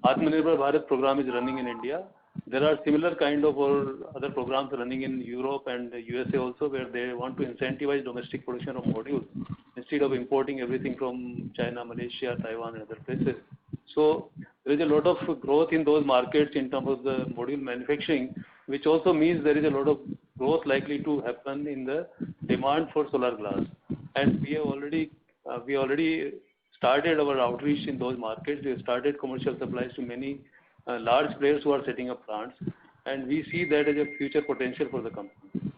Atmanirbhar Bharat program is running in India, there are similar kind of or other programs running in Europe and USA also, where they want to incentivize domestic production of modules instead of importing everything from China, Malaysia, Taiwan, and other places. So there is a lot of growth in those markets in terms of the module manufacturing, which also means there is a lot of growth likely to happen in the demand for solar glass. And we have already started our outreach in those markets. We have started commercial supplies to many large players who are setting up plants, and we see that as a future potential for the company.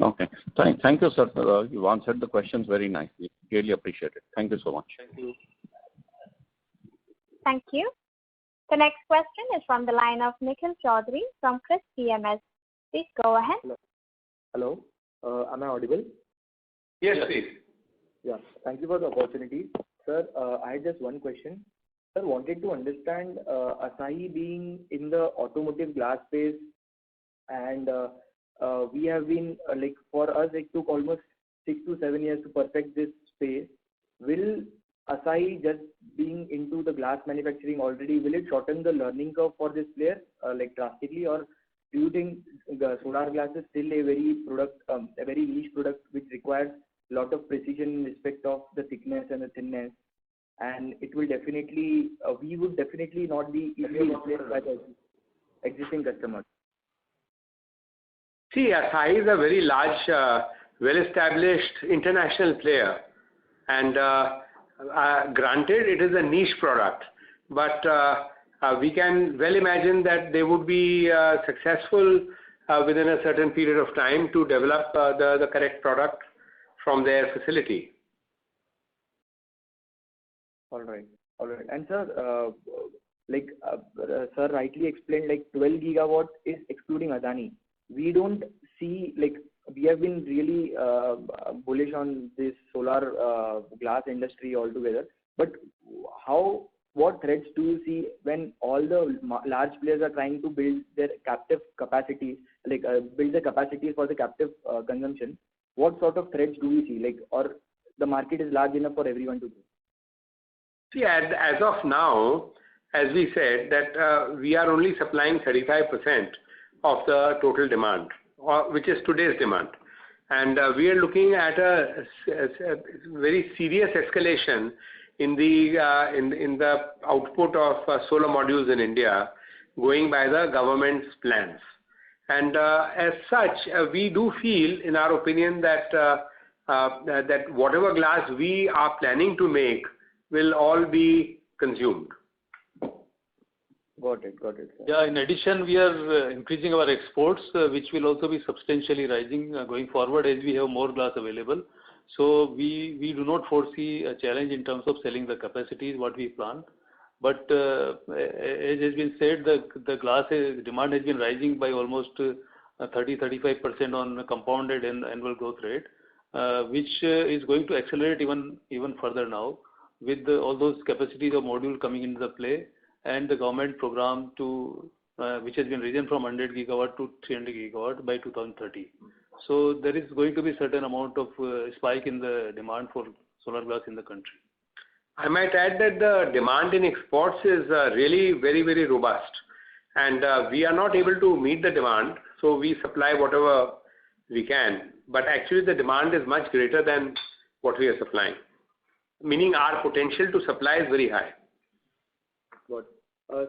Okay. Thank you, sir. You answered the questions very nicely. Really appreciate it. Thank you so much. Thank you. Thank you. The next question is from the line of Nikhil Chaudhary from Chris PMS. Please go ahead. Hello. Am I audible? Yes, please. Yeah. Thank you for the opportunity. Sir, I had just one question. Sir, wanted to understand Asahi being in the automotive glass space, and we have been for us it took almost 6 to 7 years to perfect this space. Will Asahi just being into the glass manufacturing already, will it shorten the learning curve for this player drastically, or do you think the solar glass is still a very niche product which requires a lot of precision in respect of the thickness and the thinness, and it will definitely we would definitely not be easily replaced by the existing customers? See, Asahi is a very large, well-established international player, and granted it is a niche product, but we can well imagine that they would be successful within a certain period of time to develop the correct product from their facility. All right. And sir, sir rightly explained, 12 gigawatt is excluding Adani. We don't see, we have been really bullish on this solar glass industry altogether, but what threats do you see when all the large players are trying to build their captive capacities, build the capacities for the captive consumption? What sort of threats do we see, or the market is large enough for everyone to do? See, as of now, as we said, that we are only supplying 35% of the total demand, which is today's demand. And we are looking at a very serious escalation in the output of solar modules in India, going by the government's plans. And as such, we do feel, in our opinion, that whatever glass we are planning to make will all be consumed. Got it, sir. Yeah, in addition, we are increasing our exports, which will also be substantially rising going forward as we have more glass available. So we do not foresee a challenge in terms of selling the capacities what we plan. But as has been said, the glass demand has been rising by almost 30-35% on a compounded annual growth rate, which is going to accelerate even further now with all those capacities of module coming into the play, and the government program which has been risen from 100 gigawatt to 300 gigawatt by 2030. So there is going to be certain amount of spike in the demand for solar glass in the country. I might add that the demand in exports is really very, very robust, and we are not able to meet the demand, so we supply whatever we can. But actually the demand is much greater than what we are supplying, meaning our potential to supply is very high. Good.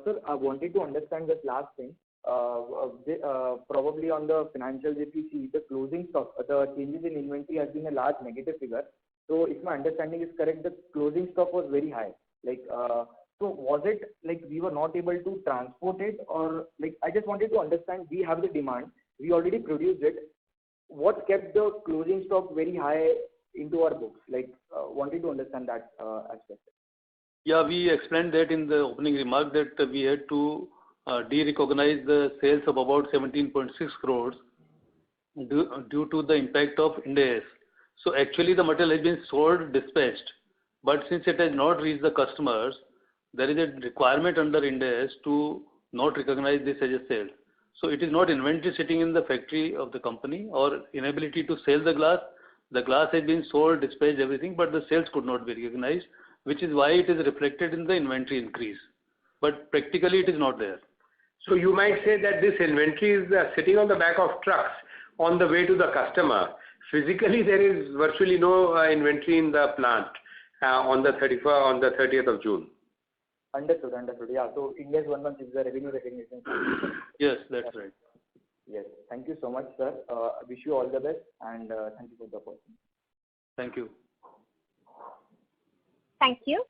Sir, I wanted to understand this last thing. Probably on the financials, if you see the closing stock, the changes in inventory has been a large negative figure. So if my understanding is correct, the closing stock was very high. So was it we were not able to transport it, or I just wanted to understand, we have the demand, we already produced it. What kept the closing stock very high into our books? Like, wanted to understand that aspect. Yeah, we explained that in the opening remark that we had to de-recognize the sales of about 17.6 crores due to the impact of Ind AS. So actually the material has been sold, dispatched, but since it has not reached the customers, there is a requirement under Ind AS to not recognize this as a sale. So it is not inventory sitting in the factory of the company or inability to sell the glass. The glass has been sold, dispatched, everything, but the sales could not be recognized, which is why it is reflected in the inventory increase. But practically it is not there. So you might say that this inventory is sitting on the back of trucks on the way to the customer. Physically, there is virtually no inventory in the plant on the 30th of June. Understood. Yeah. So Ind AS 116 is the revenue recognition. Yes, that's right. Yes. Thank you so much, sir. I wish you all the best, and thank you for the opportunity. Thank you. Thank you.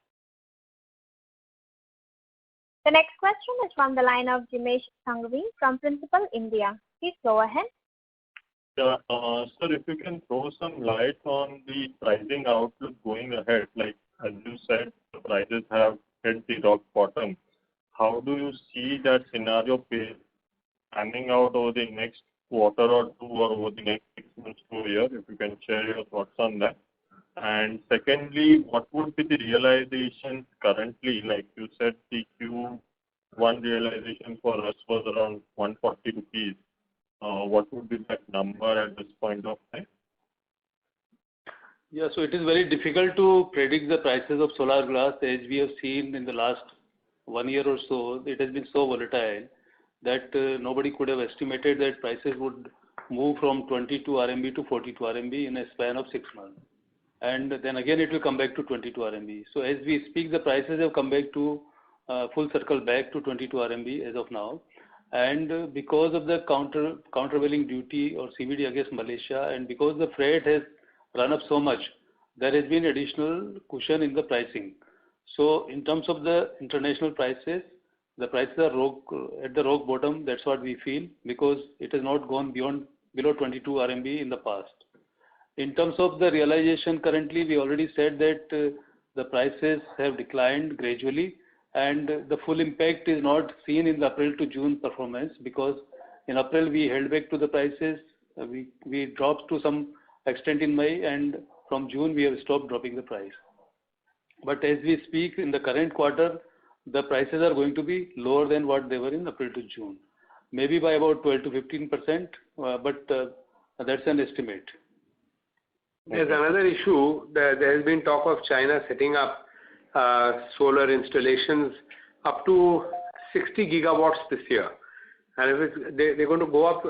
The next question is from the line of Jimesh Sanghvi from Principal India. Please go ahead. Yeah, sir, if you can throw some light on the pricing outlook going ahead, like as you said, the prices have hit the rock bottom. How do you see that scenario panning out over the next quarter or two or over the next 6 months to a year? If you can share your thoughts on that. And secondly, what would be the realization currently? Like you said, the Q1 realization for us was around 140 rupees. What would be that number at this point of time? Yeah, so it is very difficult to predict the prices of solar glass as we have seen in the last 1 year or so. It has been so volatile that nobody could have estimated that prices would move from 22 RMB to 42 RMB in a span of 6 months. And then again it will come back to 22 RMB. So as we speak, the prices have come back to full circle back to 22 RMB as of now. And because of the countervailing duty or CVD against Malaysia, and because the freight has run up so much, there has been additional cushion in the pricing. So in terms of the international prices, the prices are at the rock bottom. That's what we feel, because it has not gone below 22 RMB in the past. In terms of the realization currently, we already said that the prices have declined gradually, and the full impact is not seen in the April to June performance, because in April we held back to the prices, we dropped to some extent in May, and from June we have stopped dropping the price. But as we speak, in the current quarter, the prices are going to be lower than what they were in April to June, maybe by about 12 to 15%, but that's an estimate. There's another issue. There has been talk of China setting up solar installations up to 60 gigawatts this year. And if they're going to go up,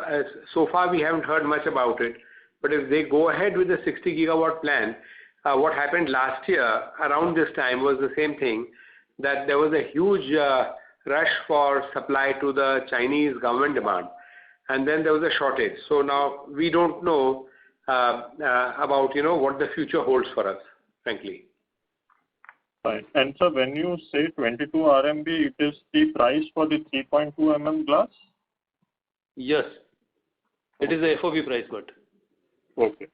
so far we haven't heard much about it, but if they go ahead with the 60 gigawatt plan, what happened last year around this time was the same thing, that there was a huge rush for supply to the Chinese government demand, and then there was a shortage. So now we don't know about what the future holds for us, frankly. Right. And so when you say 22 RMB, it is the price for the 3.2 mm glass? Yes. It is the FOB price, but. Okay.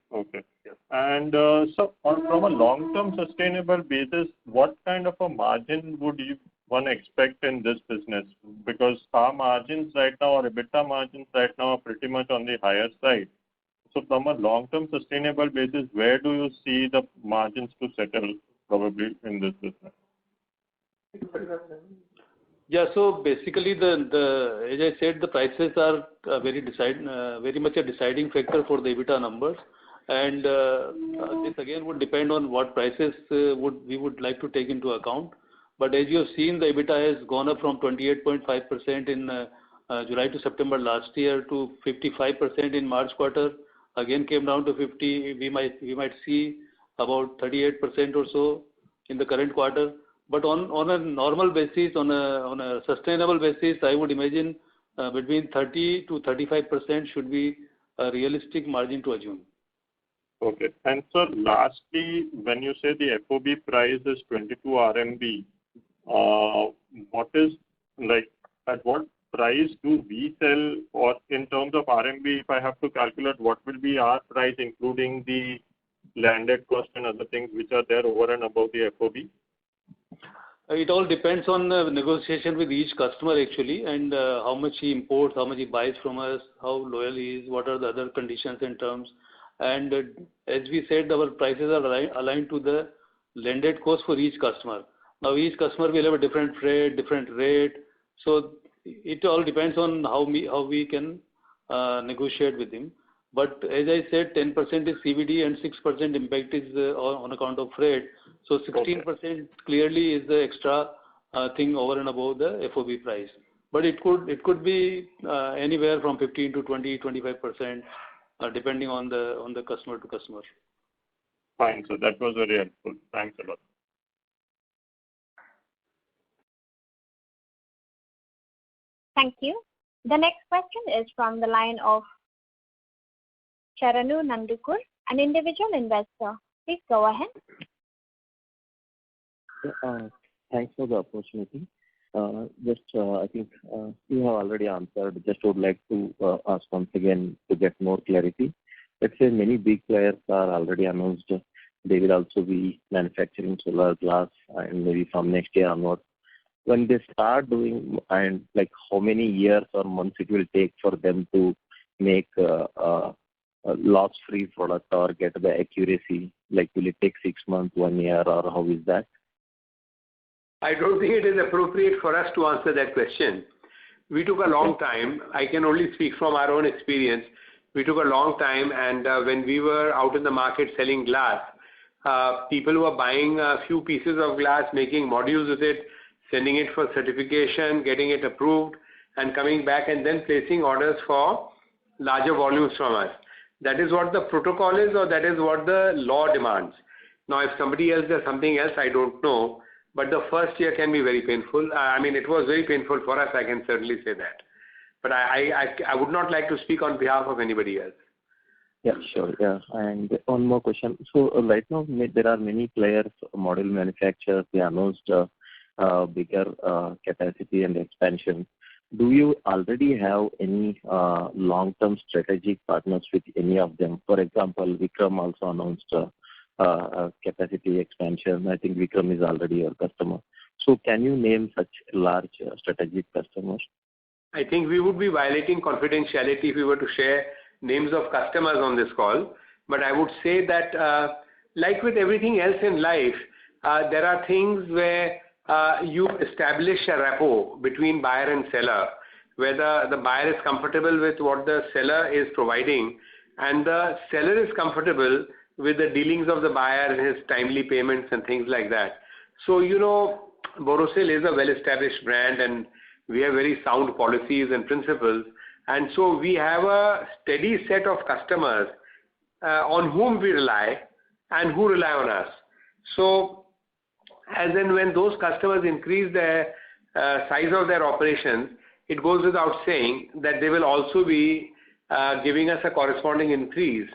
Yes. And so from a long-term sustainable basis, what kind of a margin would one expect in this business? Because our margins right now, or EBITDA margins right now, are pretty much on the higher side. So from a long-term sustainable basis, where do you see the margins to settle probably in this business? Yeah, so basically as I said, the prices are very much a deciding factor for the EBITDA numbers, and this again would depend on what prices we would like to take into account. But as you have seen, the EBITDA has gone up from 28.5% in July to September last year to 55% in March quarter. Again came down to 50. We might see about 38% or so in the current quarter. But on a normal basis, on a sustainable basis, I would imagine between 30 to 35% should be a realistic margin to assume. Okay. And so lastly, when you say the FOB price is 22 RMB, what is, like, at what price do we sell, or in terms of RMB, if I have to calculate, what will be our price including the landed cost and other things which are there over and above the FOB? It all depends on the negotiation with each customer actually, and how much he imports, how much he buys from us, how loyal he is, what are the other conditions and terms. And as we said, our prices are aligned to the landed cost for each customer. Now each customer will have a different freight, different rate. So it all depends on how we can negotiate with him. But as I said, 10% is CVD and 6% impact is on account of freight. So 16% clearly is the extra thing over and above the FOB price. But it could be anywhere from 15 to 20, 25%, depending on the customer to customer. Fine, so that was very helpful. Thanks a lot. Thank you. The next question is from the line of Charanu Nandukur, an individual investor. Please go ahead. Thanks for the opportunity. I think you have already answered. Just would like to ask once again to get more clarity. Let's say many big players are already announced they will also be manufacturing solar glass, and maybe from next year onwards. When they start doing, and like how many years or months it will take for them to make a loss-free product or get the accuracy? Like, will it take 6 months, 1 year, or how is that? I don't think it is appropriate for us to answer that question. We took a long time. I can only speak from our own experience. We took a long time, and when we were out in the market selling glass, people were buying a few pieces of glass, making modules with it, sending it for certification, getting it approved, and coming back and then placing orders for larger volumes from us. That is what the protocol is, or that is what the law demands. Now, if somebody else does something else, I don't know. But the first year can be very painful. I mean, it was very painful for us, I can certainly say that. But I would not like to speak on behalf of anybody else. Yeah, sure. Yeah. And one more question. So right now, there are many players, model manufacturers, they announced bigger capacity and expansion. Do you already have any long-term strategic partners with any of them? For example, Vikram also announced capacity expansion. I think Vikram is already your customer. So can you name such large strategic customers? I think we would be violating confidentiality if we were to share names of customers on this call. But I would say that, like with everything else in life, there are things where you establish a rapport between buyer and seller, whether the buyer is comfortable with what the seller is providing and the seller is comfortable with the dealings of the buyer and his timely payments and things like that. So, Borosil is a well-established brand, and we have very sound policies and principles. And so we have a steady set of customers on whom we rely and who rely on us. So as and when those customers increase their size of their operations, it goes without saying that they will also be giving us a corresponding increase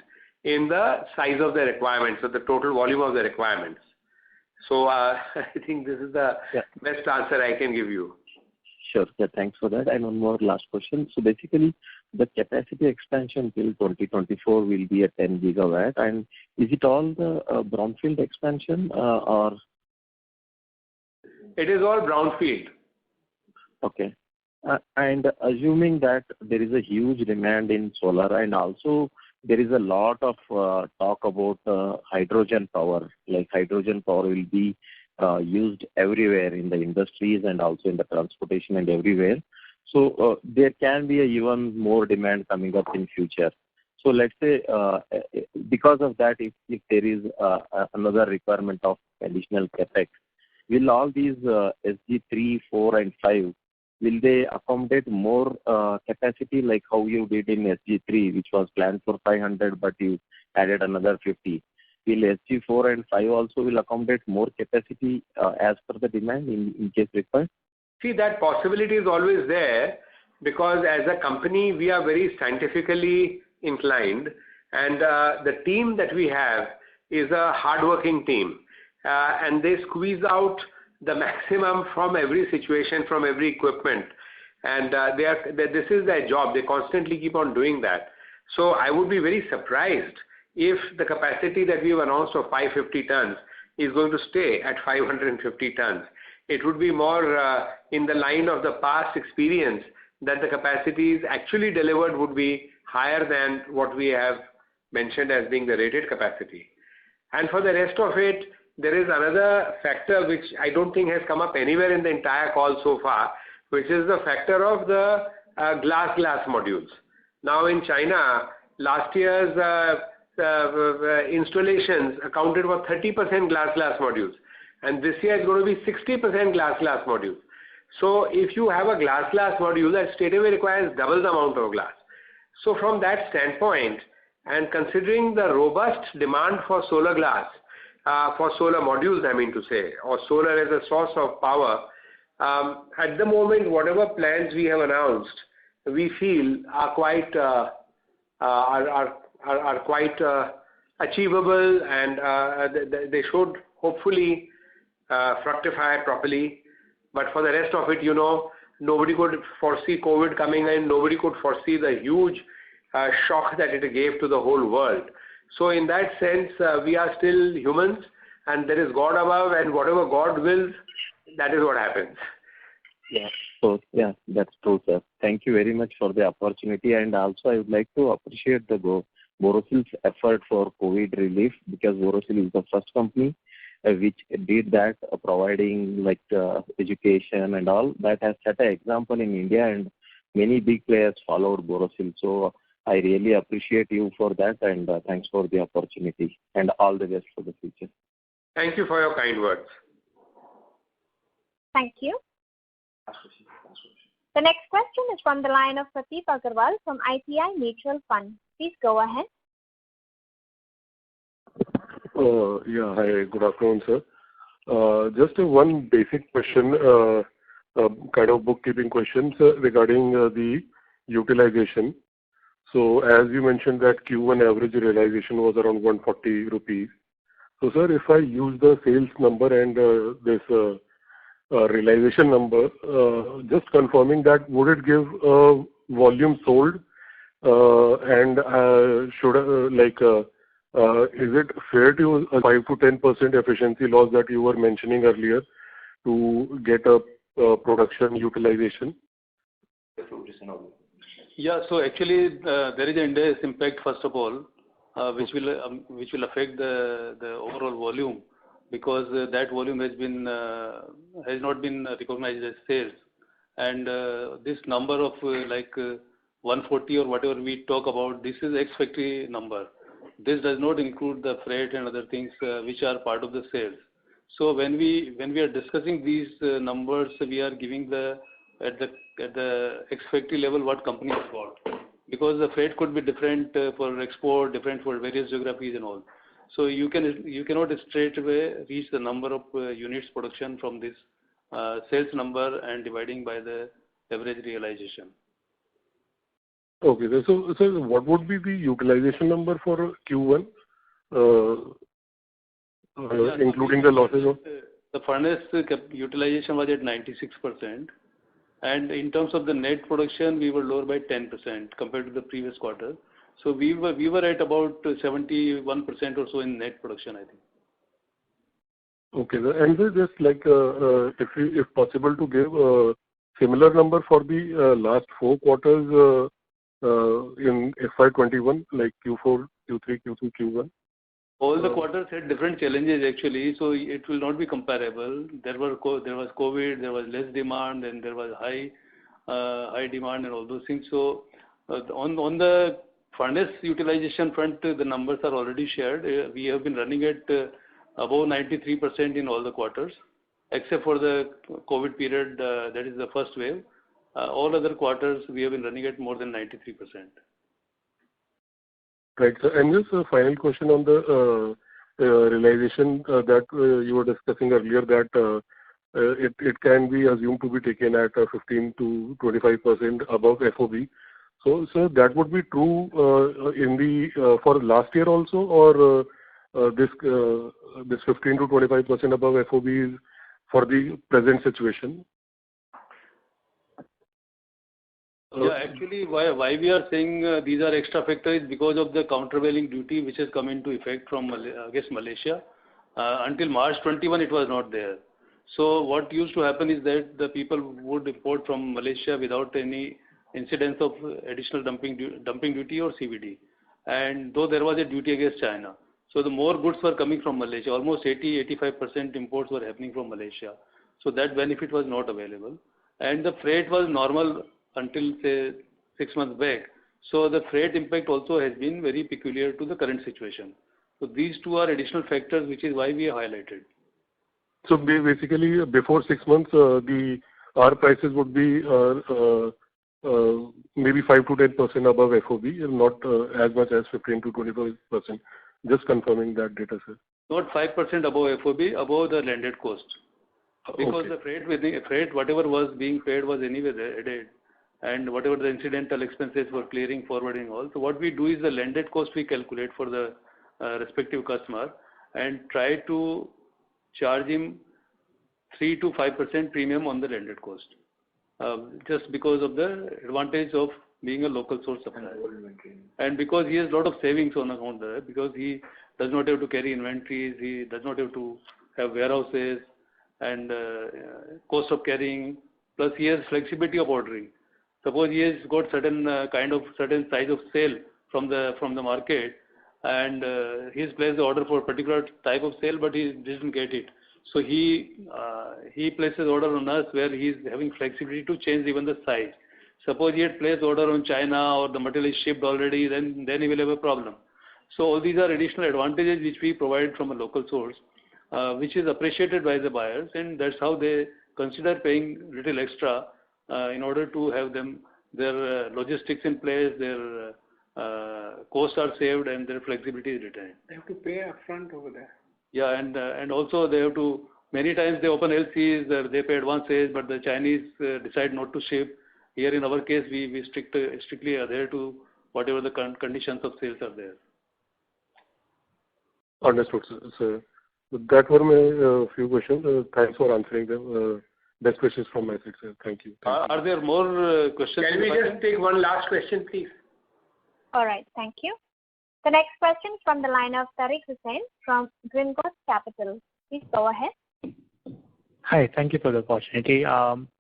in the size of their requirements, or the total volume of their requirements. So I think this is the best answer I can give you. Sure. Yeah, thanks for that. And one more last question. So basically, the capacity expansion till 2024 will be at 10 gigawatt. And is it all the brownfield expansion or? It is all brownfield. Okay. And assuming that there is a huge demand in solar, and also there is a lot of talk about hydrogen power, like hydrogen power will be used everywhere in the industries and also in the transportation and everywhere. So there can be even more demand coming up in future. So let's say because of that, if there is another requirement of additional capex, will all these SG3, 4 and 5, will they accommodate more capacity like how you did in SG3, which was planned for 500, but you added another 50? Will SG4 and 5 also will accommodate more capacity as per the demand in case required? See, that possibility is always there, because as a company, we are very scientifically inclined, and the team that we have is a hardworking team, and they squeeze out the maximum from every situation, from every equipment, and this is their job. They constantly keep on doing that. So I would be very surprised if the capacity that we've announced of 550 tons is going to stay at 550 tons. It would be more in the line of the past experience that the capacities actually delivered would be higher than what we have mentioned as being the rated capacity. And for the rest of it, there is another factor which I don't think has come up anywhere in the entire call so far, which is the factor of the glass modules. Now in China, last year's installations accounted for 30% glass modules, and this year it's going to be 60% glass modules. So if you have a glass module, that straightaway requires double the amount of glass. So from that standpoint, and considering the robust demand for solar glass, for solar modules, I mean to say, or solar as a source of power, at the moment, whatever plans we have announced, we feel are quite achievable, and they should hopefully fructify properly. But for the rest of it, nobody could foresee COVID coming in. Nobody could foresee the huge shock that it gave to the whole world. So in that sense, we are still humans, and there is God above, and whatever God wills, that is what happens. Yeah. So yeah, that's true, sir. Thank you very much for the opportunity, and also I would like to appreciate the Borosil's effort for COVID relief, because Borosil is the first company which did that, providing education and all. That has set an example in India, and many big players followed Borosil. So I really appreciate you for that, and thanks for the opportunity, and all the best for the future. Thank you for your kind words. Thank you. The next question is from the line of Prateek Agarwal from ITI Mutual Fund. Please go ahead. Yeah, hi, good afternoon, sir. Just one basic question, kind of bookkeeping questions regarding the utilization. So as you mentioned that Q1 average realization was around 140 rupees. So sir, if I use the sales number and this realization number, just confirming that, would it give volume sold, and should is it fair to use a 5 to 10% efficiency loss that you were mentioning earlier to get a production utilization? Yeah, so actually there is an index impact first of all, which will affect the overall volume, because that volume has not been recognized as sales, and this number of 140 or whatever we talk about, this is ex-factory number. This does not include the freight and other things which are part of the sales. So when we are discussing these numbers, we are giving at the ex-factory level what company has got, because the freight could be different for export, different for various geographies and all. So you cannot straight away reach the number of units production from this sales number and dividing by the average realization. Okay, so what would be the utilization number for Q1, including the losses of? The furnace utilization was at 96%, and in terms of the net production, we were lower by 10% compared to the previous quarter. So we were at about 71% or so in net production, I think. Okay, and just if possible to give a similar number for the last 4 quarters in FY21, like Q4, Q3, Q2, Q1? All the quarters had different challenges actually, so it will not be comparable. There was COVID, there was less demand, and there was high demand and all those things. So on the furnace utilization front, the numbers are already shared. We have been running at above 93% in all the quarters, except for the COVID period, that is the first wave. All other quarters we have been running at more than 93%. Right, sir. And just a final question on the realization that you were discussing earlier, that it can be assumed to be taken at 15 to 25% above FOB. So, sir, that would be true for last year also, or this 15 to 25% above FOB is for the present situation? Yeah, actually, why we are saying these are extra factors is because of the countervailing duty which has come into effect from against Malaysia. Until March 21, it was not there. So what used to happen is that the people would import from Malaysia without any incidence of additional dumping duty or CVD. And though there was a duty against China, so the more goods were coming from Malaysia, almost 80-85% imports were happening from Malaysia. So that benefit was not available. And the freight was normal until say 6 months back. So the freight impact also has been very peculiar to the current situation. So these two are additional factors, which is why we highlighted. So basically, before 6 months, our prices would be maybe 5 to 10% above FOB, and not as much as 15 to 25%. Just confirming that data, sir. Not 5% above FOB, above the landed cost. Because the freight, whatever was being paid was anyway added, and whatever the incidental expenses were clearing, forwarding all. So what we do is the landed cost we calculate for the respective customer and try to charge him 3 to 5% premium on the landed cost, just because of the advantage of being a local source supplier. And because he has a lot of savings on account there, because he does not have to carry inventories, he does not have to have warehouses and cost of carrying, plus he has flexibility of ordering. Suppose he has got certain size of sale from the market, and he has placed the order for a particular type of sale, but he didn't get it. So he places order on us where he is having flexibility to change even the size. Suppose he had placed order on China or the material is shipped already, then he will have a problem. So all these are additional advantages which we provide from a local source, which is appreciated by the buyers, and that's how they consider paying little extra in order to have their logistics in place, their costs are saved, and their flexibility is retained. They have to pay upfront over there. Yeah, and also they have to, many times they open LCs, they pay advances, but the Chinese decide not to ship. Here in our case, we strictly adhere to whatever the conditions of sales are there. Understood, sir. That were my few questions. Thanks for answering them. Best wishes from my side, sir. Thank you. Are there more questions? Can we just take one last question, please? All right, thank you. The next question from the line of Tariq Hussain from Gringotts Capital. Please go ahead. Hi, thank you for the opportunity.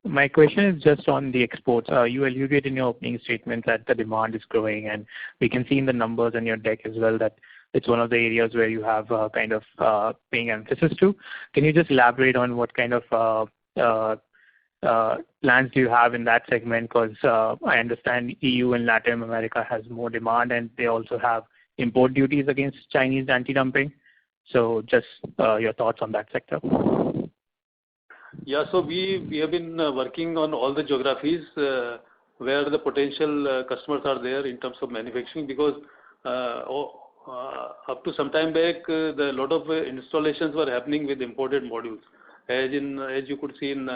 My question is just on the exports. You alluded in your opening statement that the demand is growing, and we can see in the numbers on your deck as well that it's one of the areas where you have paying emphasis to. Can you just elaborate on what kind of plans do you have in that segment? Because I understand EU and Latin America has more demand, and they also have import duties against Chinese anti-dumping. So just your thoughts on that sector. Yeah, so we have been working on all the geographies where the potential customers are there in terms of manufacturing, because up to some time back, a lot of installations were happening with imported modules. As you could see in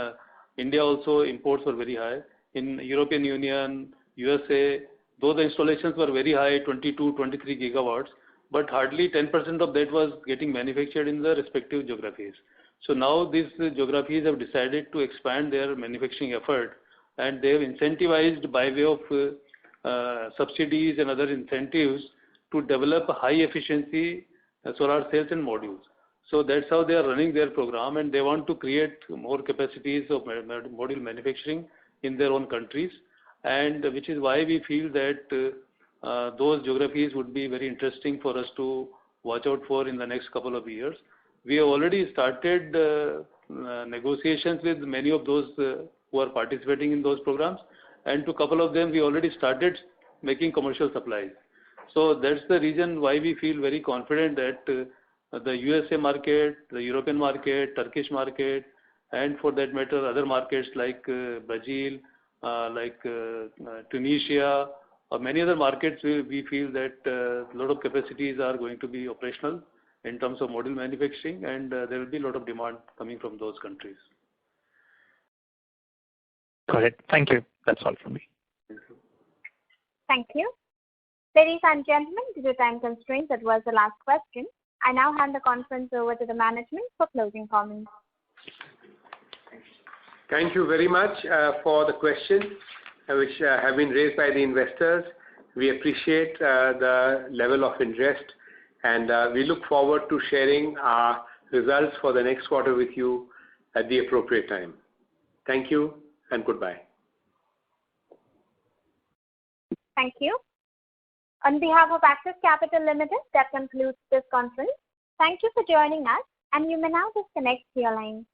India also, imports were very high. In European Union, USA, though the installations were very high, 22, 23 gigawatts, but hardly 10% of that was getting manufactured in the respective geographies. So now these geographies have decided to expand their manufacturing effort, and they have incentivized by way of subsidies and other incentives to develop high efficiency solar cells and modules. So that's how they are running their program, and they want to create more capacities of module manufacturing in their own countries, and which is why we feel that those geographies would be very interesting for us to watch out for in the next couple of years. We have already started negotiations with many of those who are participating in those programs, and to a couple of them we already started making commercial supplies. So that's the reason why we feel very confident that the USA market, the European market, Turkish market, and for that matter other markets like Brazil, like Tunisia, or many other markets, we feel that a lot of capacities are going to be operational in terms of module manufacturing, and there will be a lot of demand coming from those countries. Got it. Thank you. That's all from me. Thank you. Ladies and gentlemen, due to time constraints, that was the last question. I now hand the conference over to the management for closing comments. Thank you very much for the question. which have been raised by the investors. We appreciate the level of interest, and we look forward to sharing our results for the next quarter with you at the appropriate time. Thank you and goodbye. Thank you. On behalf of Axis Capital Limited, that concludes this conference. Thank you for joining us, and you may now disconnect your line.